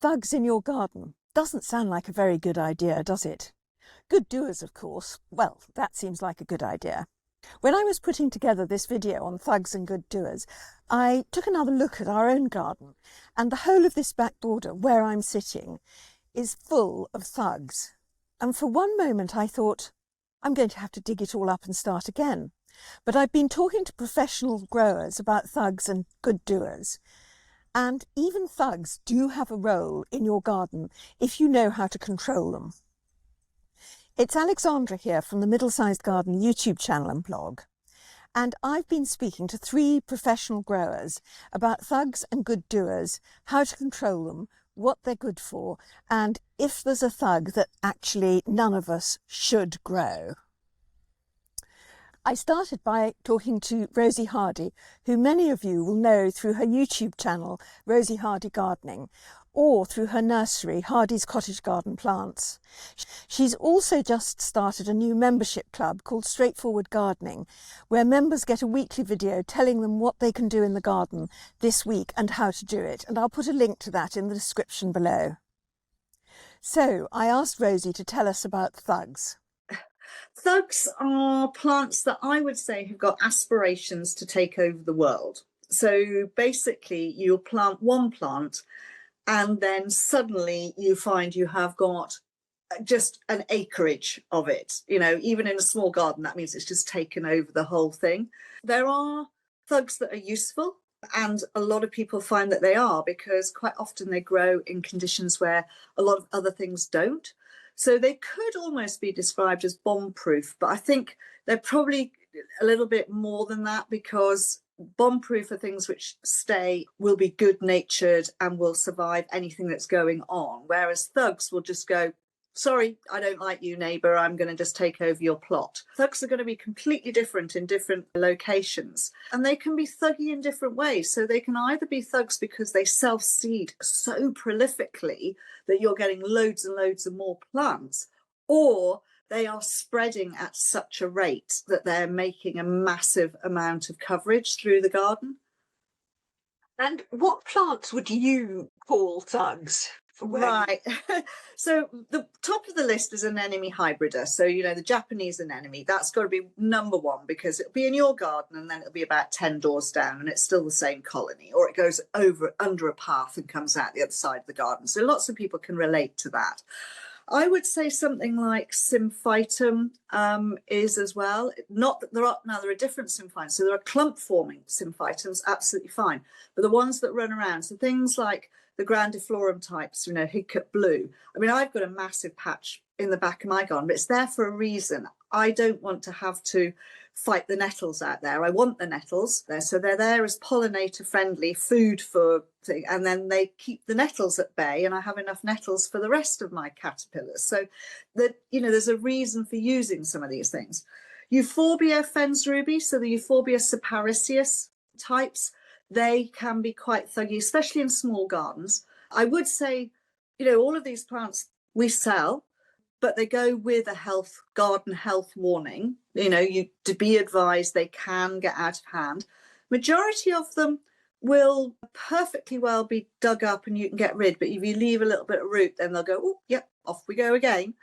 Thugs in your garden. Doesn't sound like a very good idea, does it? Good doers, of course. Well, that seems like a good idea. When I was putting together this video on thugs and good doers, I took another look at our own garden, and the whole of this back border where I'm sitting is full of thugs. And for one moment I thought, I'm going to have to dig it all up and start again. But I've been talking to professional growers about thugs and good doers. And even thugs do have a role in your garden if you know how to control them. It's Alexandra here from the Middle-Sized Garden YouTube channel and blog. And I've been speaking to 3 professional growers about thugs and good doers, how to control them, what they're good for, and if there's a thug that actually none of us should grow. I started by talking to Rosie Hardy, who many of you will know through her YouTube channel, Rosie Hardy Gardening, or through her nursery, Hardy's Cottage Garden Plants. She's also just started a new membership club called Straightforward Gardening, where members get a weekly video telling them what they can do in the garden this week and how to do it. And I'll put a link to that in the description below. So I asked Rosie to tell us about thugs. Thugs are plants that I would say have got aspirations to take over the world. So basically you'll plant one plant and then suddenly you find you have got just an acreage of it. You know, even in a small garden, that means it's just taken over the whole thing. There are thugs that are useful, and a lot of people find that they are, because quite often they grow in conditions where a lot of other things don't. So they could almost be described as bomb-proof, but I think they're probably a little bit more than that, because bomb-proof are things which stay, will be good-natured and will survive anything that's going on, whereas thugs will just go, sorry, I don't like you, neighbour, I'm going to just take over your plot. Thugs are going to be completely different in different locations, and they can be thuggy in different ways. So they can either be thugs because they self-seed so prolifically that you're getting loads and loads of more plants, or they are spreading at such a rate that they're making a massive amount of coverage through the garden. And what plants would you call thugs? Right. So the top of the list is anemone hybrida. So, you know, the Japanese anemone, that's got to be number one, because it'll be in your garden and then it'll be about 10 doors down and it's still the same colony, or it goes over under a path and comes out the other side of the garden. So lots of people can relate to that. I would say something like symphytum is as well. Not that there are different symphytums. So there are clump forming symphytums, absolutely fine. But the ones that run around, so things like the grandiflorum types, you know, Hidcote blue. I mean, I've got a massive patch in the back of my garden, but it's there for a reason. I don't want to have to fight the nettles out there. I want the nettles there, so they're there as pollinator friendly food for things, and then they keep the nettles at bay, and I have enough nettles for the rest of my caterpillars. So that, you know, there's a reason for using some of these things. Euphorbia fens ruby, so the Euphorbia sapariceus types, they can be quite thuggy, especially in small gardens. I would say, you know, all of these plants we sell, but they go with a garden health warning. You know, you to be advised they can get out of hand. Majority of them will perfectly well be dug up and you can get rid, but if you leave a little bit of root, then they'll go, oh, yep, off we go again.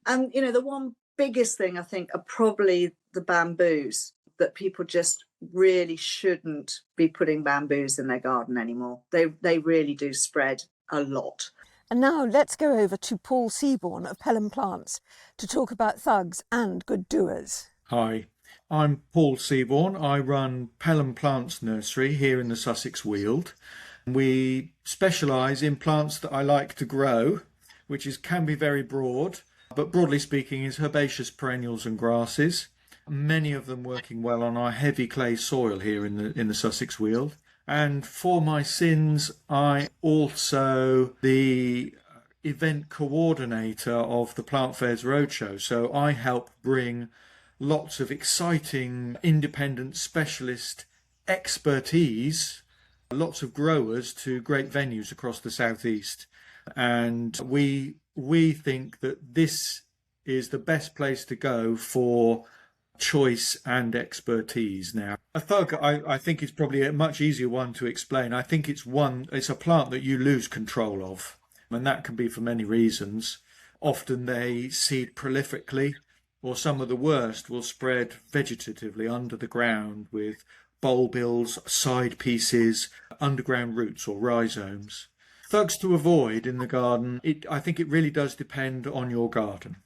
And, you know, the one biggest thing I think are probably the bamboos, that people just really shouldn't be putting bamboos in their garden anymore. They really do spread a lot. And now let's go over to Paul Seaborne of Pelham Plants to talk about thugs and good doers. Hi, I'm Paul Seaborne. I run Pelham Plants Nursery here in the Sussex Weald. We specialise in plants that I like to grow, which can be very broad, but broadly speaking is herbaceous perennials and grasses. Many of them working well on our heavy clay soil here in the Sussex Weald. And for my sins, I also the event coordinator of the Plant Fairs Roadshow. So I help bring lots of exciting independent specialist expertise, lots of growers to great venues across the southeast. And we think that this is the best place to go for choice and expertise. Now, a thug, I think, is probably a much easier one to explain. I think it's a plant that you lose control of. And that can be for many reasons. Often they seed prolifically, or some of the worst will spread vegetatively under the ground with bulbils, side pieces, underground roots or rhizomes. Thugs to avoid in the garden, I think it really does depend on your garden.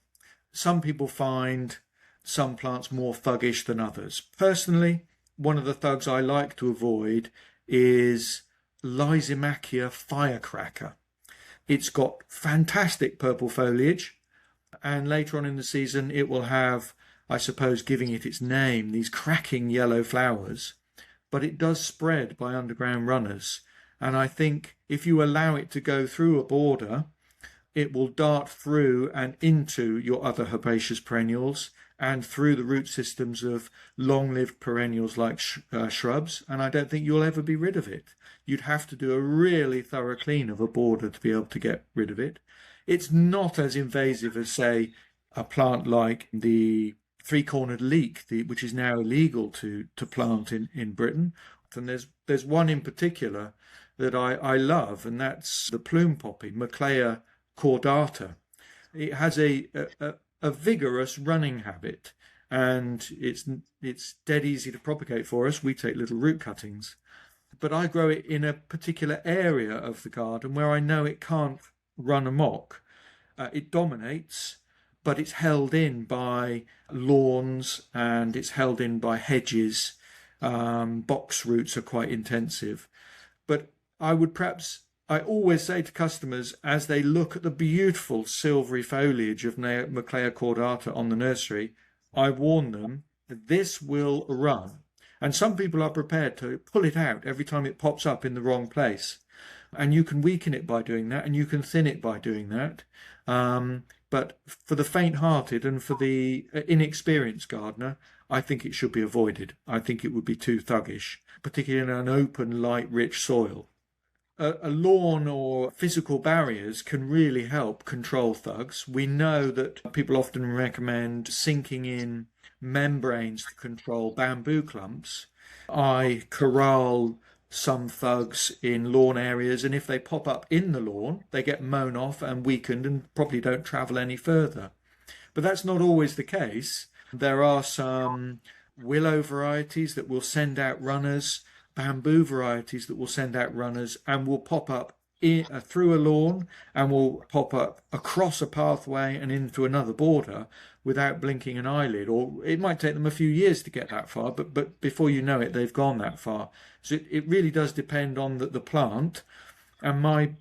Some people find some plants more thuggish than others. Personally, one of the thugs I like to avoid is Lysimachia firecracker. It's got fantastic purple foliage, and later on in the season it will have, I suppose, giving it its name, these cracking yellow flowers, but it does spread by underground runners. And I think if you allow it to go through a border, it will dart through and into your other herbaceous perennials and through the root systems of long-lived perennials like shrubs, and I don't think you'll ever be rid of it. You'd have to do a really thorough clean of a border to be able to get rid of it. It's not as invasive as, say, a plant like the three-cornered leek, which is now illegal to plant in Britain. And there's one in particular that I love, and that's the plume poppy, Macleia cordata. It has a vigorous running habit, and it's dead easy to propagate for us. We take little root cuttings, but I grow it in a particular area of the garden where I know it can't run amok. It dominates, but it's held in by lawns and it's held in by hedges. Box roots are quite intensive, but I always say to customers, as they look at the beautiful silvery foliage of Macleia cordata on the nursery, I warn them that this will run. And some people are prepared to pull it out every time it pops up in the wrong place. And you can weaken it by doing that, and you can thin it by doing that. But for the faint-hearted and for the inexperienced gardener, I think it should be avoided. I think it would be too thuggish, particularly in an open, light, rich soil. A lawn or physical barriers can really help control thugs. We know that people often recommend sinking in membranes to control bamboo clumps. I corral some thugs in lawn areas, and if they pop up in the lawn, they get mown off and weakened and probably don't travel any further. But that's not always the case. There are some willow varieties that will send out runners, bamboo varieties that will send out runners and will pop up through a lawn and will pop up across a pathway and into another border without blinking an eyelid. Or it might take them a few years to get that far, but before you know it, they've gone that far. So it really does depend on the plant. And my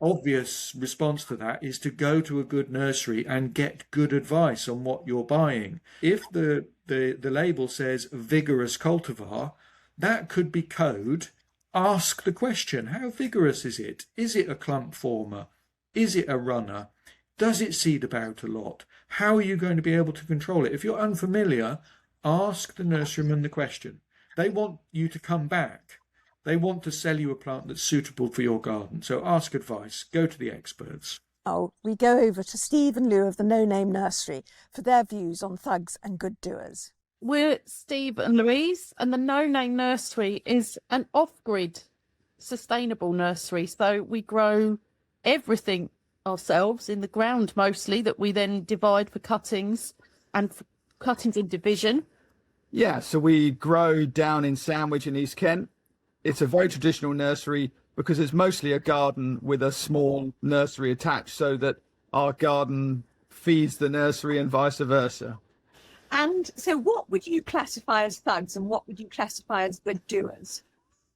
obvious response to that is to go to a good nursery and get good advice on what you're buying. If the label says vigorous cultivar, that could be code. Ask the question, how vigorous is it? Is it a clump former? Is it a runner? Does it seed about a lot? How are you going to be able to control it? If you're unfamiliar, ask the nurseryman the question. They want you to come back. They want to sell you a plant that's suitable for your garden. So ask advice, go to the experts. Oh, we go over to Steve and Lou of the No Name Nursery for their views on thugs and good doers. We're Steve and Louise, and the No Name Nursery is an off-grid sustainable nursery. So we grow everything ourselves in the ground mostly, that we then divide for cuttings and for cuttings in division. Yeah, so we grow down in Sandwich in East Kent. It's a very traditional nursery because it's mostly a garden with a small nursery attached, so that our garden feeds the nursery and vice versa. And so what would you classify as thugs and what would you classify as good doers?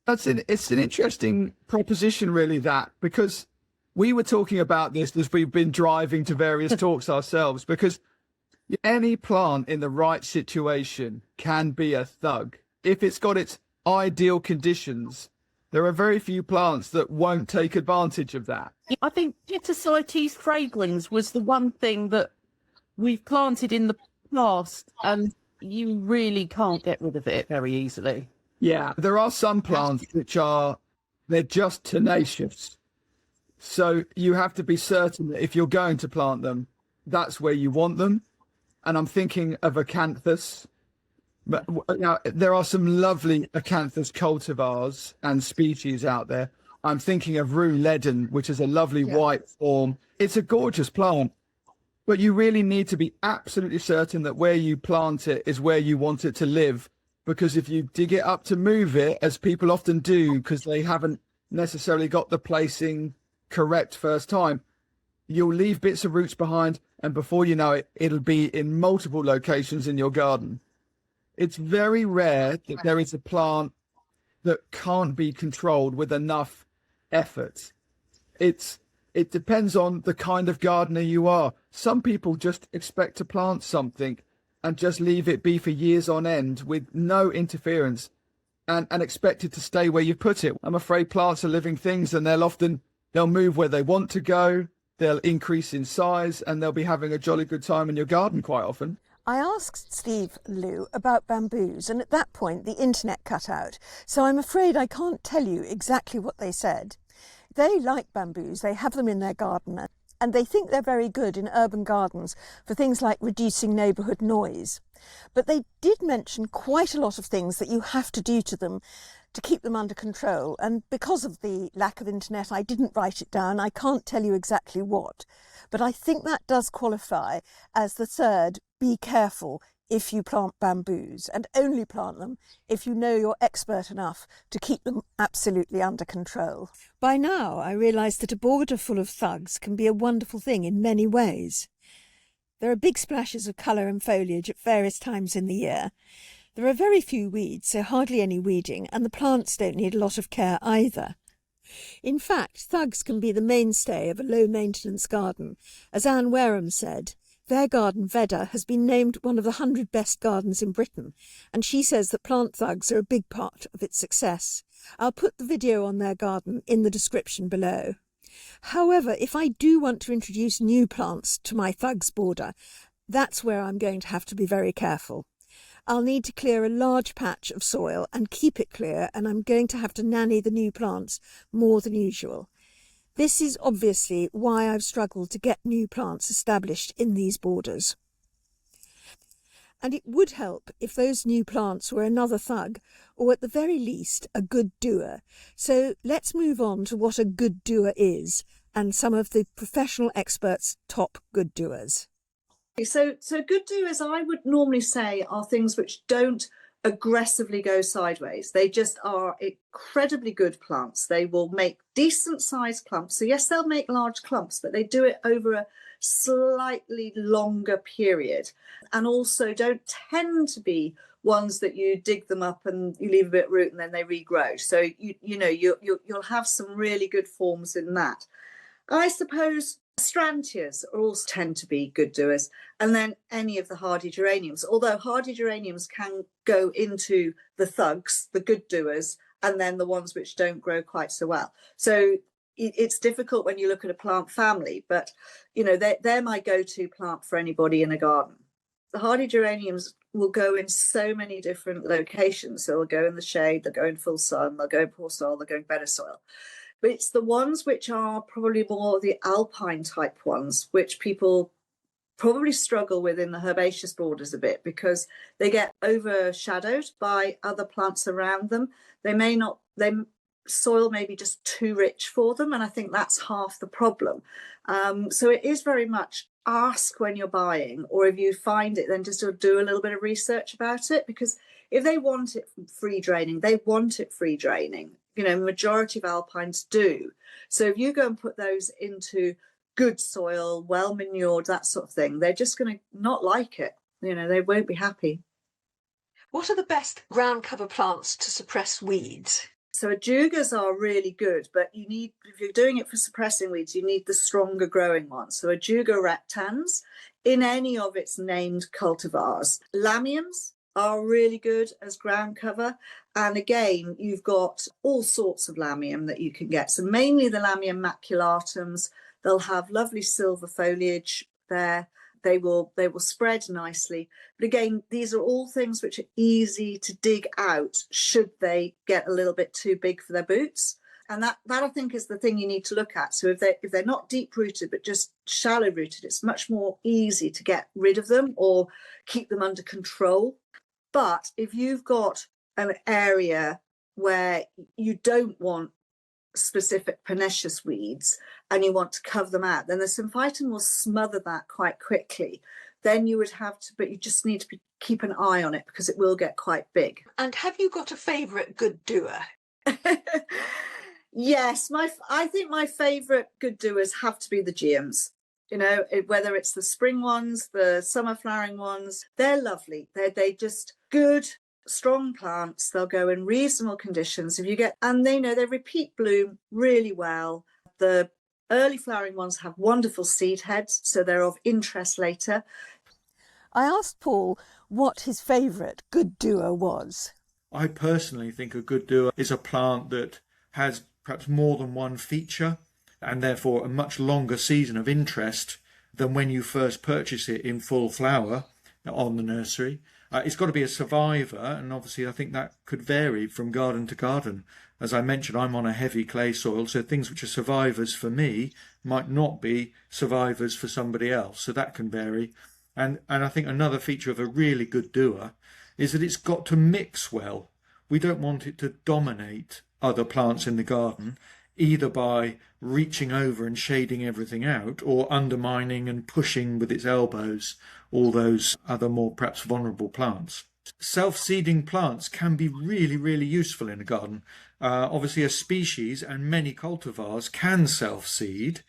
It's an interesting proposition, really, that, because we were talking about this as we've been driving to various talks ourselves, because any plant in the right situation can be a thug. If it's got its ideal conditions, there are very few plants that won't take advantage of that. I think Pittosites fragrans was the one thing that we've planted in the past, and you really can't get rid of it very easily. Yeah, there are some plants which they're just tenacious. So you have to be certain that if you're going to plant them, that's where you want them. And I'm thinking of acanthus. But now there are some lovely acanthus cultivars and species out there. I'm thinking of Rue Leaden, which is a lovely white form. It's a gorgeous plant, but you really need to be absolutely certain that where you plant it is where you want it to live. Because if you dig it up to move it, as people often do, because they haven't necessarily got the placing correct first time, you'll leave bits of roots behind, and before you know it, it'll be in multiple locations in your garden. It's very rare that there is a plant that can't be controlled with enough effort. It depends on the kind of gardener you are. Some people just expect to plant something and just leave it be for years on end with no interference and expect it to stay where you put it. I'm afraid plants are living things, and they'll move where they want to go, they'll increase in size, and they'll be having a jolly good time in your garden quite often. I asked Steve and Lou about bamboos, and at that point the internet cut out, so I'm afraid I can't tell you exactly what they said. They like bamboos, they have them in their garden, and they think they're very good in urban gardens for things like reducing neighbourhood noise. But they did mention quite a lot of things that you have to do to them to keep them under control, and because of the lack of internet I didn't write it down. I can't tell you exactly what, but I think that does qualify as the third: be careful if you plant bamboos, and only plant them if you know you're expert enough to keep them absolutely under control. By now I realise that a border full of thugs can be a wonderful thing in many ways. There are big splashes of colour and foliage at various times in the year. There are very few weeds, so hardly any weeding, and the plants don't need a lot of care either. In fact, thugs can be the mainstay of a low-maintenance garden. As Anne Wareham said, their garden, Veddw, has been named one of the 100 best gardens in Britain, and she says that plant thugs are a big part of its success. I'll put the video on their garden in the description below. However, if I do want to introduce new plants to my thugs border, that's where I'm going to have to be very careful. I'll need to clear a large patch of soil and keep it clear, and I'm going to have to nanny the new plants more than usual. This is obviously why I've struggled to get new plants established in these borders. And it would help if those new plants were another thug, or at the very least a good doer. So let's move on to what a good doer is, and some of the professional experts' top good doers. So good doers, I would normally say, are things which don't aggressively go sideways. They just are incredibly good plants. They will make decent sized clumps. So yes, they'll make large clumps, but they do it over a slightly longer period, and also don't tend to be ones that you dig them up and you leave a bit of root and then they regrow. So you'll have some really good forms in that. I suppose Strantias also tend to be good doers, and then any of the hardy geraniums, although hardy geraniums can go into the thugs, the good doers, and then the ones which don't grow quite so well. So it's difficult when you look at a plant family, but they're my go-to plant for anybody in a garden. The hardy geraniums will go in so many different locations. So they'll go in the shade, they'll go in full sun, they'll go in poor soil, they'll go in better soil. But it's the ones which are probably more the alpine type ones, which people probably struggle with in the herbaceous borders a bit, because they get overshadowed by other plants around them. Soil may be just too rich for them, and I think that's half the problem. So it is very much ask when you're buying, or if you find it, then just sort of do a little bit of research about it, because if they want it free draining, they want it free draining. Majority of alpines do. So if you go and put those into good soil, well manured, that sort of thing, they're just going to not like it. They won't be happy. What are the best ground cover plants to suppress weeds? So ajugas are really good, but if you're doing it for suppressing weeds, you need the stronger growing ones. So ajuga rectans in any of its named cultivars. Lamiums are really good as ground cover. And again, you've got all sorts of lamium that you can get. So mainly the Lamium maculatums. They'll have lovely silver foliage there. They will spread nicely. But again, these are all things which are easy to dig out should they get a little bit too big for their boots. And that I think is the thing you need to look at. So if they're not deep rooted but just shallow rooted, it's much more easy to get rid of them or keep them under control. But if you've got an area where you don't want specific pernicious weeds and you want to cover them out, then the symphyton will smother that quite quickly. Then you would have to, but you just need to keep an eye on it because it will get quite big. And have you got a favourite good doer? Yes, I think my favourite good doers have to be the GMs. You know, whether it's the spring ones, the summer flowering ones, they're lovely. They just good, strong plants. They'll go in reasonable conditions. And they repeat bloom really well. The early flowering ones have wonderful seed heads, so they're of interest later. I asked Paul what his favourite good doer was. I personally think a good doer is a plant that has perhaps more than one feature and therefore a much longer season of interest than when you first purchase it in full flower on the nursery. It's got to be a survivor, and obviously I think that could vary from garden to garden. As I mentioned, I'm on a heavy clay soil, so things which are survivors for me might not be survivors for somebody else, so that can vary. And I think another feature of a really good doer is that it's got to mix well. We don't want it to dominate other plants in the garden, either by reaching over and shading everything out or undermining and pushing with its elbows all those other more perhaps vulnerable plants. Self-seeding plants can be really, really useful in a garden. Obviously a species and many cultivars can self-seed,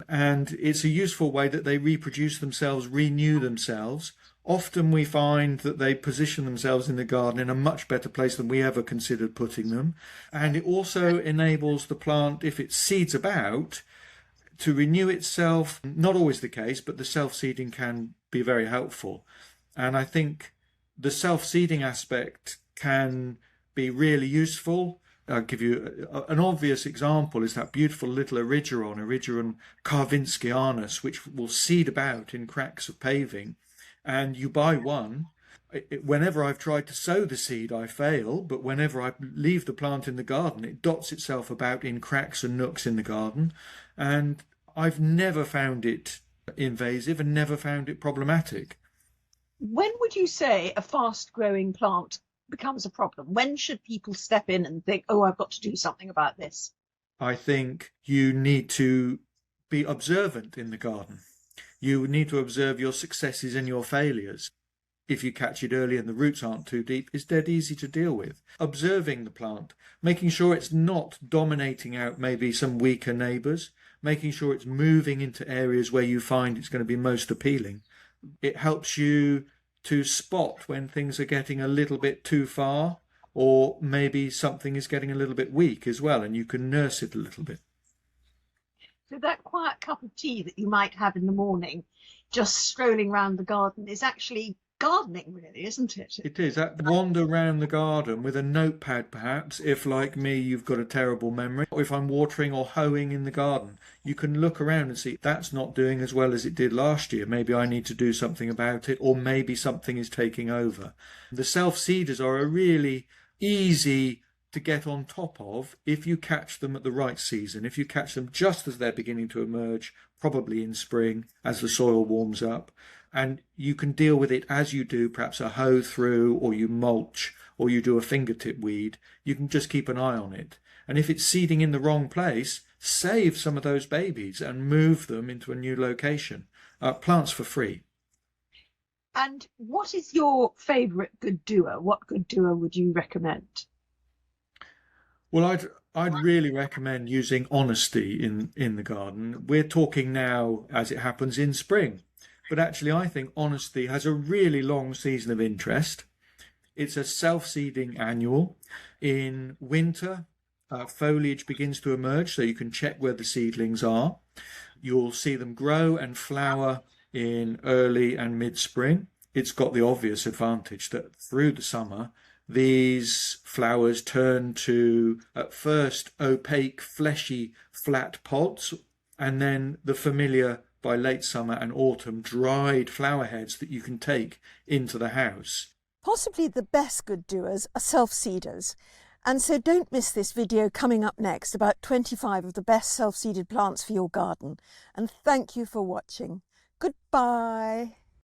and it's a useful way that they reproduce themselves, renew themselves. Often we find that they position themselves in the garden in a much better place than we ever considered putting them. And it also enables the plant, if it seeds about, to renew itself. Not always the case, but the self-seeding can be very helpful. And I think the self-seeding aspect can be really useful. I'll give you an obvious example is that beautiful little Erigeron carvinskianus, which will seed about in cracks of paving. And you buy one. Whenever I've tried to sow the seed, I fail. But whenever I leave the plant in the garden, it dots itself about in cracks and nooks in the garden. And I've never found it invasive and never found it problematic. When would you say a fast-growing plant becomes a problem? When should people step in and think, oh, I've got to do something about this? I think you need to be observant in the garden. You need to observe your successes and your failures. If you catch it early and the roots aren't too deep, it's dead easy to deal with. Observing the plant, making sure it's not dominating out maybe some weaker neighbours, making sure it's moving into areas where you find it's going to be most appealing. It helps you to spot when things are getting a little bit too far, or maybe something is getting a little bit weak as well, and you can nurse it a little bit. So that quiet cup of tea that you might have in the morning, just strolling around the garden, is actually gardening, really, isn't it? It is. That wander around the garden with a notepad, perhaps, if, like me, you've got a terrible memory. Or if I'm watering or hoeing in the garden, you can look around and see, that's not doing as well as it did last year. Maybe I need to do something about it, or maybe something is taking over. The self-seeders are a really easy to get on top of if you catch them at the right season. If you catch them just as they're beginning to emerge, probably in spring as the soil warms up, and you can deal with it as you do perhaps a hoe through, or you mulch, or you do a fingertip weed. You can just keep an eye on it. And if it's seeding in the wrong place, save some of those babies and move them into a new location. Plants for free. And what is your favourite good doer? What good doer would you recommend? Well, I'd really recommend using honesty in the garden. We're talking now, as it happens, in spring. But actually, I think honesty has a really long season of interest. It's a self-seeding annual. In winter, foliage begins to emerge, so you can check where the seedlings are. You'll see them grow and flower in early and mid-spring. It's got the obvious advantage that through the summer, these flowers turn to, at first, opaque, fleshy, flat pods, and then the familiar, by late summer and autumn, dried flower heads that you can take into the house. Possibly the best good doers are self-seeders. And so don't miss this video coming up next about 25 of the best self-seeded plants for your garden. And thank you for watching. Goodbye.